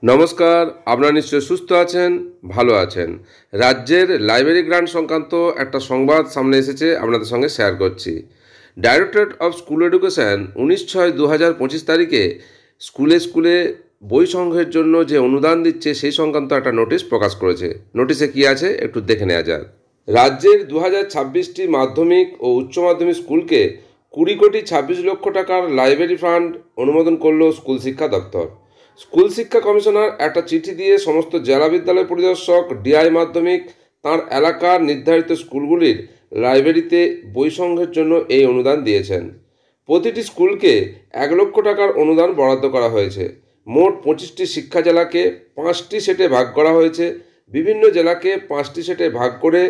নমস্কার, আপনারা নিশ্চয়ই সুস্থ আছেন, ভালো আছেন। রাজ্যের লাইব্রেরি গ্রান্ট সংক্রান্ত একটা সংবাদ সামনে এসেছে, আপনাদের সঙ্গে শেয়ার করছি। ডাইরেক্টরেট অফ স্কুল এডুকেশন 19/6/2025 তারিখে স্কুলে স্কুলে বই সংগ্রহের জন্য যে অনুদান দিচ্ছে সেই সংক্রান্ত একটা নোটিশ প্রকাশ করেছে। নোটিশে কি আছে একটু দেখে নেওয়া যাক। রাজ্যের 2026টি মাধ্যমিক ও উচ্চ মাধ্যমিক স্কুলকে 20,26,00,000 টাকার লাইব্রেরি ফান্ড অনুমোদন করল স্কুল শিক্ষা দপ্তর। স্কুল শিক্ষা কমিশনার একটা চিঠি দিয়ে সমস্ত জেলা বিদ্যালয় পরিদর্শক ডিআই মাধ্যমিক তাঁর এলাকার নির্ধারিত স্কুলগুলির লাইব্রেরিতে বই সংগ্রহের জন্য এই অনুদান দিয়েছেন। প্রতিটি স্কুলকে 1,00,000 টাকার অনুদান বরাদ্দ করা হয়েছে। মোট 25টি শিক্ষা জেলাকে 5টি সেটে ভাগ করা হয়েছে। বিভিন্ন জেলাকে 5টি সেটে ভাগ করে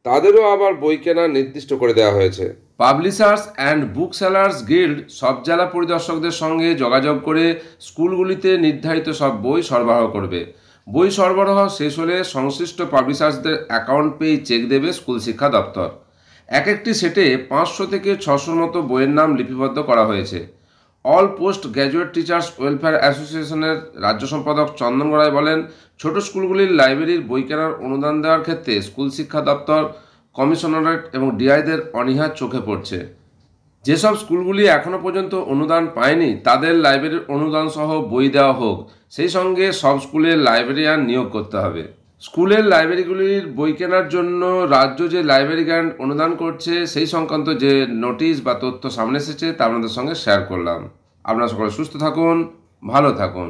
তাদেরও আবার বই কেনা নির্দিষ্ট করে দেওয়া হয়েছে। Publishers and book sellers guild সব জেলা পরিদর্শকদের সঙ্গে যোগাযোগ করে স্কুলগুলিতে নির্ধারিত সব বই সরবরাহ করবে। বই সরবরাহ শেষ হলে সংশ্লিষ্ট পাবলিশার্সদের অ্যাকাউন্ট পেয়ে চেক দেবে স্কুল শিক্ষা দপ্তর। এক একটি সেটে 500 থেকে 600 মতো বইয়ের নাম লিপিবদ্ধ করা হয়েছে। All post graduate teachers welfare অ্যাসোসিয়েশনের রাজ্য সম্পাদক চন্দন গড়াই বলেন, ছোট স্কুলগুলির লাইব্রেরির বই কেনার অনুদান দেওয়ার ক্ষেত্রে স্কুল শিক্ষা দপ্তর, কমিশনারেট এবং ডিআইদের অনীহা চোখে পড়ছে। যেসব স্কুলগুলি এখনও পর্যন্ত অনুদান পায়নি তাদের লাইব্রেরির অনুদান সহ বই দেওয়া হোক। সেই সঙ্গে সব স্কুলের লাইব্রেরিয়ান নিয়োগ করতে হবে। স্কুলের লাইব্রেরিগুলির বই কেনার জন্য রাজ্য যে লাইব্রেরি গ্র্যান্ট অনুদান করছে সেই সংক্রান্ত যে নোটিশ বা তথ্য সামনে এসেছে তা আপনাদের সঙ্গে শেয়ার করলাম। আপনারা সকলে সুস্থ থাকুন, ভালো থাকুন।